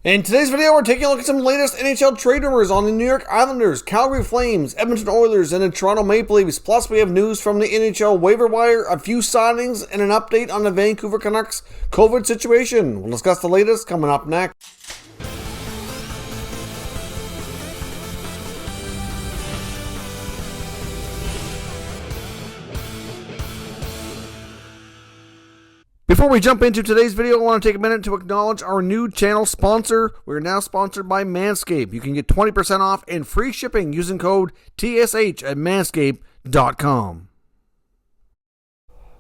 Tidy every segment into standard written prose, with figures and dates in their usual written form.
In today's video, we're taking a look at some latest NHL trade rumors on the New York Islanders, Calgary Flames, Edmonton Oilers, and the Toronto Maple Leafs. Plus, we have news from the NHL waiver wire, a few signings, and an update on the Vancouver Canucks COVID situation. We'll discuss the latest coming up next. Before we jump into today's video, I want to take a minute to acknowledge our new channel sponsor. We're now sponsored by Manscaped. You can get 20% off and free shipping using code TSH at manscaped.com.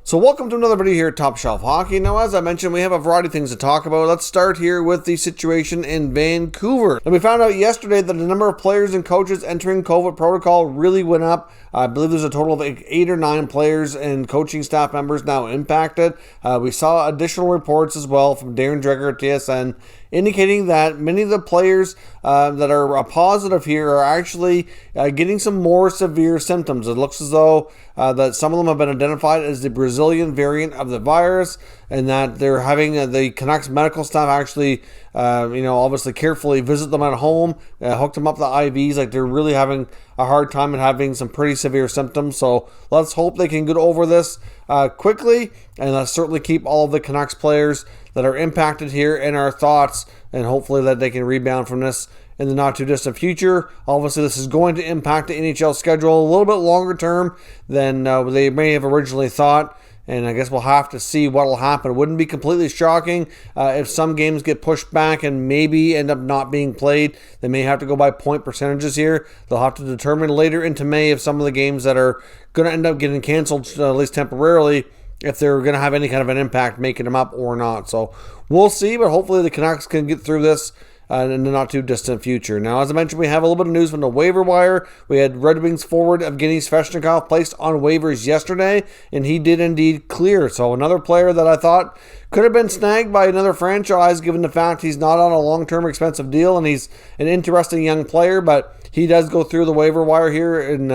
So welcome to another video here at Top Shelf Hockey. Now, as I mentioned, we have a variety of things to talk about. Let's start here with the situation in Vancouver. And we found out yesterday that the number of players and coaches entering COVID protocol really went up. I believe there's a total of 8 or 9 players and coaching staff members now impacted. We saw additional reports as well from Darren Dreger at TSN indicating that many of the players that are positive here are actually getting some more severe symptoms. It looks as though that some of them have been identified as the Brazilian variant of the virus, and that they're having the Canucks medical staff actually, obviously carefully visit them at home, hook them up to IVs. Like, they're really having a hard time and having some pretty severe symptoms. So let's hope they can get over this quickly, and let's certainly keep all of the Canucks players that are impacted here in our thoughts, and hopefully that they can rebound from this in the not too distant future. Obviously, this is going to impact the NHL schedule a little bit longer term than they may have originally thought. And I guess we'll have to see what will happen. It wouldn't be completely shocking if some games get pushed back and maybe end up not being played. They may have to go by point percentages here. They'll have to determine later into May if some of the games that are going to end up getting canceled, at least temporarily, if they're going to have any kind of an impact making them up or not. So we'll see, but hopefully the Canucks can get through this in the not too distant future. Now, as I mentioned, we have a little bit of news from the waiver wire. We had Red Wings forward Evgeny Svechnikov placed on waivers yesterday, and he did indeed clear. So another player that I thought could have been snagged by another franchise, given the fact he's not on a long-term expensive deal, and he's an interesting young player, but he does go through the waiver wire here in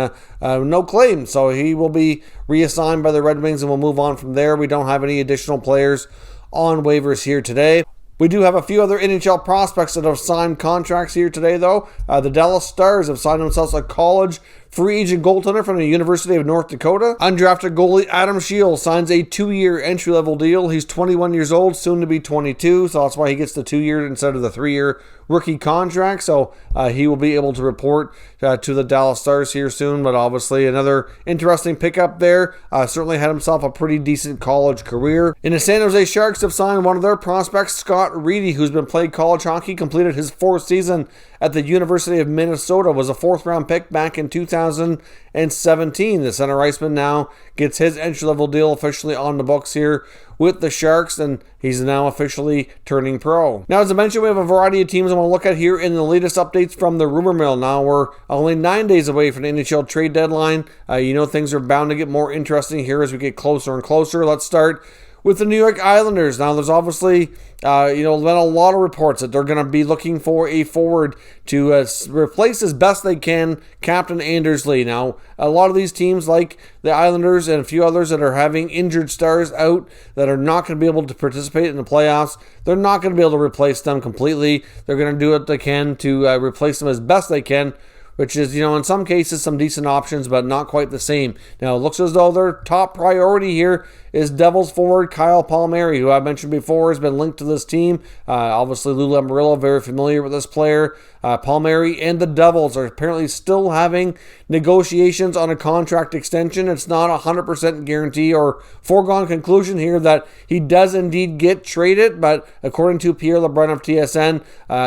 no claim. So he will be reassigned by the Red Wings, and we'll move on from there. We don't have any additional players on waivers here today. We do have a few other NHL prospects that have signed contracts here today, though. The Dallas Stars have signed themselves a college free agent goaltender from the University of North Dakota. Undrafted goalie Adam Shields signs a 2-year entry-level deal. He's 21 years old, soon to be 22, so that's why he gets the 2-year instead of the 3-year rookie contract. So he will be able to report to the Dallas Stars here soon, but obviously another interesting pickup there. Certainly had himself a pretty decent college career. And the San Jose Sharks have signed one of their prospects, Scott Reedy, who's been playing college hockey, completed his 4th season at the University of Minnesota, was a 4th-round pick back in 2017. The center iceman now gets his entry-level deal officially on the books here with the Sharks, and he's now officially turning pro. Now, as I mentioned, we have a variety of teams I want to look at here in the latest updates from the rumor mill. Now, we're only 9 days away from the NHL trade deadline. Things are bound to get more interesting here as we get closer and closer. Let's start with the New York Islanders. Now, there's obviously, been a lot of reports that they're going to be looking for a forward to replace as best they can Captain Anders Lee. Now, a lot of these teams, like the Islanders and a few others that are having injured stars out that are not going to be able to participate in the playoffs, they're not going to be able to replace them completely. They're going to do what they can to replace them as best they can, which is, in some cases, some decent options, but not quite the same. Now, it looks as though their top priority here is Devils forward Kyle Palmieri, who I mentioned before has been linked to this team. Obviously, Lou Lamoriello, very familiar with this player. Palmieri and the Devils are apparently still having negotiations on a contract extension. It's not a 100% guarantee or foregone conclusion here that he does indeed get traded, but according to Pierre LeBrun of TSN,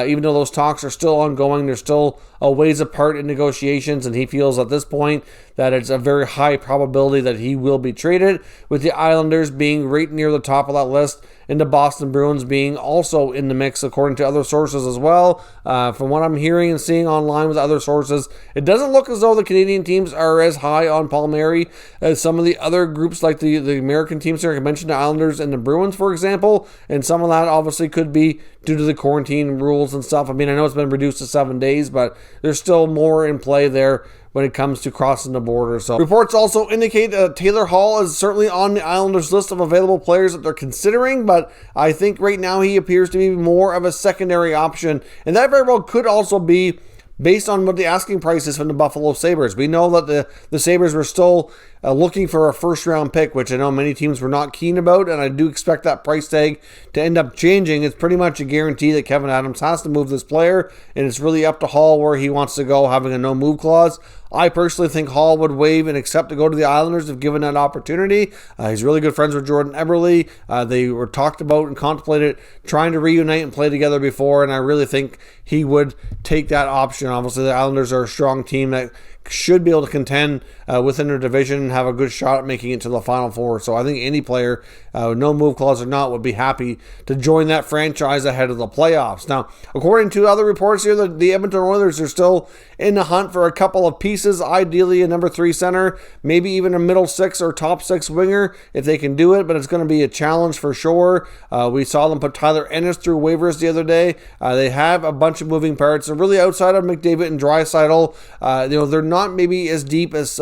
even though those talks are still ongoing, they're still a ways apart in negotiations, and he feels at this point that it's a very high probability that he will be traded, with the Islanders being right near the top of that list and the Boston Bruins being also in the mix, according to other sources as well. From what I'm hearing and seeing online with other sources, it doesn't look as though the Canadian teams are as high on Palmieri as some of the other groups, like the American teams here. I mentioned the Islanders and the Bruins, for example, and some of that obviously could be due to the quarantine rules and stuff. I mean, I know it's been reduced to 7 days, but there's still more in play there when it comes to crossing the border. So reports also indicate Taylor Hall is certainly on the Islanders list of available players that they're considering, but but I think right now he appears to be more of a secondary option, and that very well could also be based on what the asking price is from the Buffalo Sabres. We know that the Sabres were still looking for a first-round pick, which I know many teams were not keen about, and I do expect that price tag to end up changing. It's pretty much a guarantee that Kevin Adams has to move this player, and it's really up to Hall where he wants to go, having a no-move clause. I personally think Hall would waive and accept to go to the Islanders if given that opportunity. He's really good friends with Jordan Eberle. They were talked about and contemplated trying to reunite and play together before, and I really think he would take that option. Obviously, the Islanders are a strong team that should be able to contend within their division and have a good shot at making it to the Final Four. So I think any player, no move clause or not, would be happy to join that franchise ahead of the playoffs. Now, according to other reports here, the Edmonton Oilers are still in the hunt for a couple of pieces, ideally a number 3 center, maybe even a middle 6 or top 6 winger if they can do it, but it's going to be a challenge for sure. We saw them put Tyler Ennis through waivers the other day. They have a bunch of moving parts. They're really outside of McDavid and Draisaitl. They're not maybe as deep as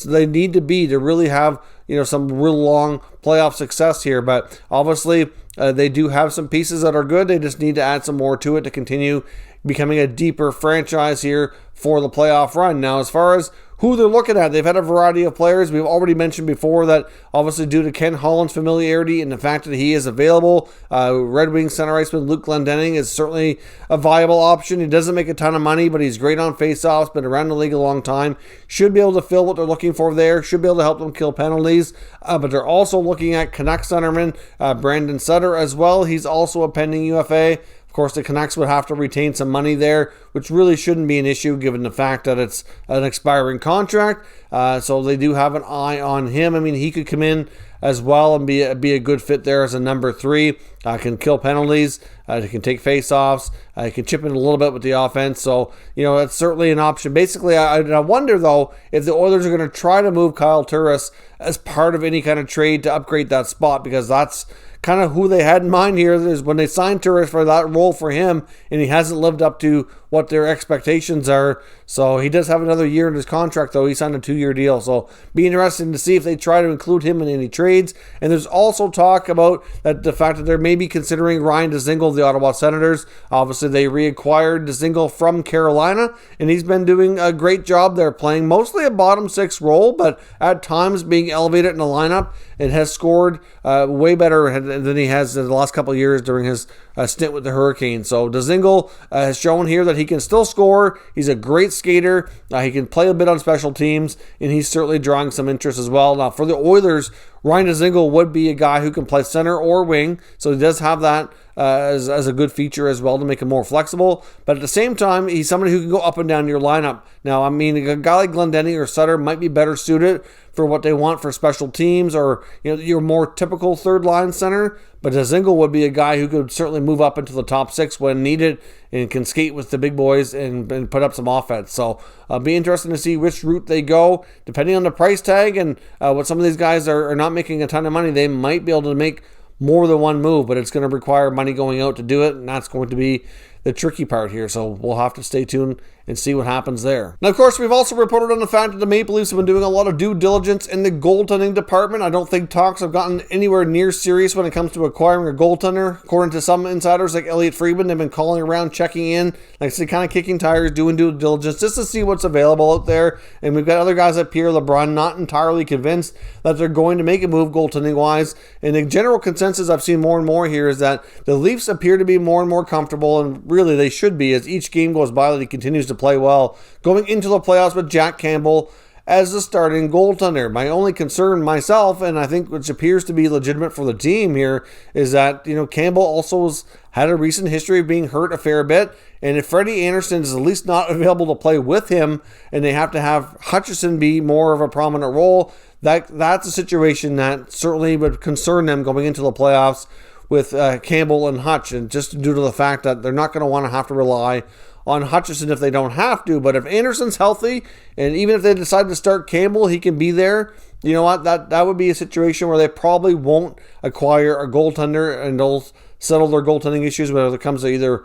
they need to be to really have some real long playoff success here, but obviously they do have some pieces that are good. They just need to add some more to it to continue becoming a deeper franchise here for the playoff run. Now, as far as who they're looking at, they've had a variety of players. We've already mentioned before that obviously due to Ken Holland's familiarity and the fact that he is available, Red Wings center iceman Luke Glendening is certainly a viable option. He doesn't make a ton of money, but he's great on faceoffs, been around the league a long time, should be able to fill what they're looking for there, should be able to help them kill penalties, but they're also looking at Canucks centerman Brandon Sutter as well. He's also a pending UFA. Of course, the Canucks would have to retain some money there, which really shouldn't be an issue given the fact that it's an expiring contract. So they do have an eye on him. I mean, he could come in as well and be a good fit there as a number 3. Can kill penalties. He can take faceoffs. He can chip in a little bit with the offense. So, that's certainly an option. Basically, I wonder, though, if the Oilers are going to try to move Kyle Turris as part of any kind of trade to upgrade that spot, because that's kind of who they had in mind here is when they signed Turris for that role for him, and he hasn't lived up to what their expectations are. So he does have another year in his contract, though. He signed a 2-year deal. So be interesting to see if they try to include him in any trades. And there's also talk about the fact that they're maybe considering Ryan Dzingel of the Ottawa Senators. Obviously, they reacquired Dzingel from Carolina, and he's been doing a great job there, playing mostly a bottom 6 role, but at times being elevated in the lineup, and has scored way better than he has in the last couple of years during his stint with the Hurricanes. So Dzingel has shown here that he can still score. He's a great skater. He can play a bit on special teams, and he's certainly drawing some interest as well. Now, for the Oilers, Ryan Dzingel would be a guy who can play center or wing, so he does have that as a good feature as well to make him more flexible. But at the same time, he's somebody who can go up and down your lineup. Now, I mean, a guy like Glendening or Sutter might be better suited for what they want for special teams or your more typical third-line center. But Dzingel would be a guy who could certainly move up into the top 6 when needed and can skate with the big boys and put up some offense. So it'll be interesting to see which route they go. Depending on the price tag and what some of these guys are not making a ton of money, they might be able to make more than one move, but it's going to require money going out to do it, and that's going to be the tricky part here. So we'll have to stay tuned and see what happens there. Now, of course, we've also reported on the fact that the Maple Leafs have been doing a lot of due diligence in the goaltending department. I don't think talks have gotten anywhere near serious when it comes to acquiring a goaltender. According to some insiders like Elliot Friedman, they've been calling around, checking in, like I said, kind of kicking tires, doing due diligence just to see what's available out there. And we've got other guys like Pierre LeBrun not entirely convinced that they're going to make a move goaltending-wise. And the general consensus I've seen more and more here is that the Leafs appear to be more and more comfortable, and really they should be as each game goes by that he continues to play well, going into the playoffs with Jack Campbell as the starting goaltender. My only concern myself, and I think which appears to be legitimate for the team here, is that Campbell also has had a recent history of being hurt a fair bit, and if Freddie Anderson is at least not available to play with him and they have to have Hutchison be more of a prominent role, that's a situation that certainly would concern them going into the playoffs with Campbell and Hutch, and just due to the fact that they're not going to want to have to rely on Hutchison if they don't have to. But if Anderson's healthy, and even if they decide to start Campbell, he can be there. You know what? That would be a situation where they probably won't acquire a goaltender, and they'll settle their goaltending issues, whether it comes to either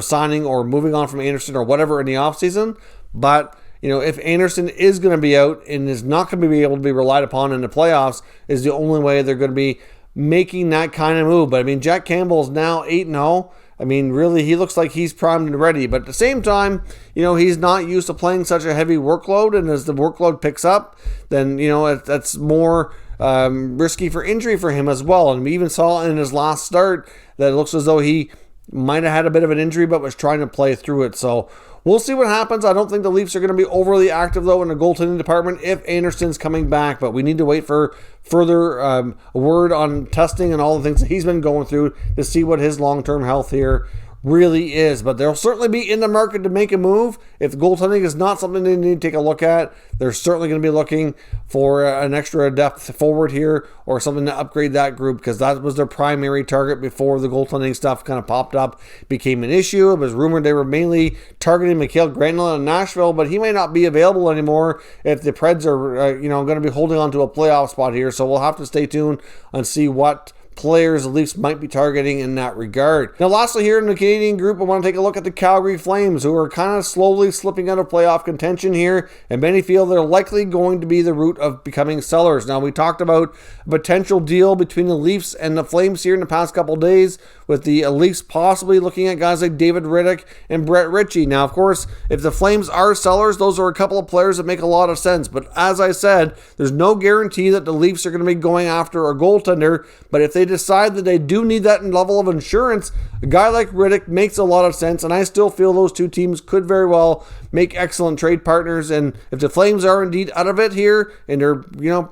signing or moving on from Anderson or whatever in the offseason. But if Anderson is going to be out and is not going to be able to be relied upon in the playoffs, is the only way they're going to be making that kind of move. But I mean, Jack Campbell is now 8-0. I mean, really, he looks like he's primed and ready. But at the same time, he's not used to playing such a heavy workload. And as the workload picks up, then, that's more risky for injury for him as well. And we even saw in his last start that it looks as though he might have had a bit of an injury, but was trying to play through it. So we'll see what happens. I don't think the Leafs are going to be overly active, though, in the goaltending department if Anderson's coming back. But we need to wait for further word on testing and all the things that he's been going through to see what his long-term health here really is. But they'll certainly be in the market to make a move. If goaltending is not something they need to take a look at, they're certainly going to be looking for an extra depth forward here or something to upgrade that group, because that was their primary target before the goaltending stuff kind of popped up, became an issue. It was rumored they were mainly targeting Mikael Granlund in Nashville, but he may not be available anymore if the Preds are going to be holding on to a playoff spot here. So we'll have to stay tuned and see what players the Leafs might be targeting in that regard. Now, lastly, here in the Canadian group, I want to take a look at the Calgary Flames, who are kind of slowly slipping out of playoff contention here, and many feel they're likely going to be the route of becoming sellers. Now, we talked about a potential deal between the Leafs and the Flames here in the past couple days, with the Leafs possibly looking at guys like David Rittich and Brett Ritchie. Now, of course, if the Flames are sellers, those are a couple of players that make a lot of sense. But as I said, there's no guarantee that the Leafs are going to be going after a goaltender. But if they decide that they do need that level of insurance, a guy like Ritchie makes a lot of sense, and I still feel those two teams could very well make excellent trade partners. And if the Flames are indeed out of it here, and they're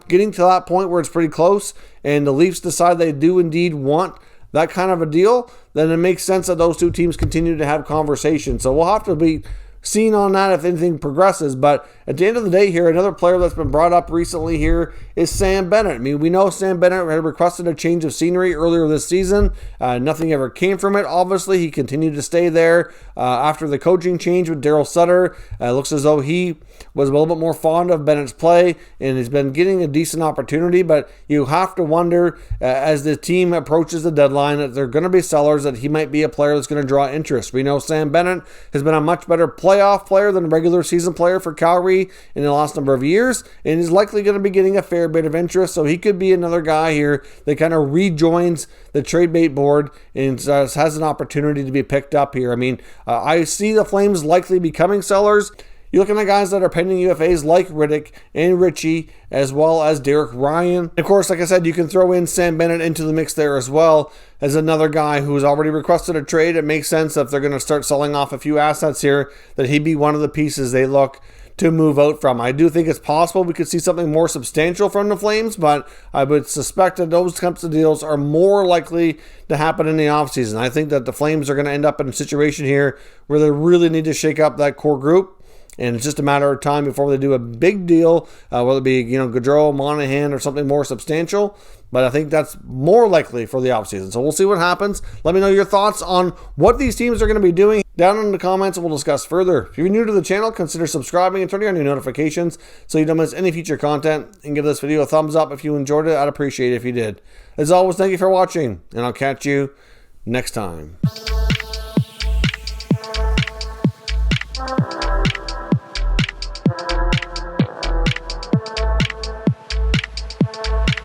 getting to that point where it's pretty close, and the Leafs decide they do indeed want that kind of a deal, then it makes sense that those two teams continue to have conversations. So we'll have to be seen on that if anything progresses. But at the end of the day here, another player that's been brought up recently here is Sam Bennett. I mean, we know Sam Bennett had requested a change of scenery earlier this season. Nothing ever came from it. Obviously, he continued to stay there after the coaching change with Daryl Sutter. Looks as though he was a little bit more fond of Bennett's play and has been getting a decent opportunity. But you have to wonder, as the team approaches the deadline, that they're going to be sellers, that he might be a player that's going to draw interest. We know Sam Bennett has been a much better playoff player than a regular season player for Calgary in the last number of years, and is likely going to be getting a fair bit of interest. So he could be another guy here that kind of rejoins the trade bait board and has an opportunity to be picked up here. I mean, I see the Flames likely becoming sellers. You're looking at guys that are pending UFAs like Ritchie and Ritchie, as well as Derek Ryan. Of course, like I said, you can throw in Sam Bennett into the mix there as well as another guy who has already requested a trade. It makes sense if they're going to start selling off a few assets here that he'd be one of the pieces they look to move out from. I do think it's possible we could see something more substantial from the Flames, but I would suspect that those types of deals are more likely to happen in the offseason. I think that the Flames are going to end up in a situation here where they really need to shake up that core group. And it's just a matter of time before they do a big deal, whether it be, Gaudreau, Monahan, or something more substantial. But I think that's more likely for the offseason. So we'll see what happens. Let me know your thoughts on what these teams are going to be doing down in the comments, and we'll discuss further. If you're new to the channel, consider subscribing and turning on your notifications so you don't miss any future content. And give this video a thumbs up if you enjoyed it. I'd appreciate it if you did. As always, thank you for watching, and I'll catch you next time.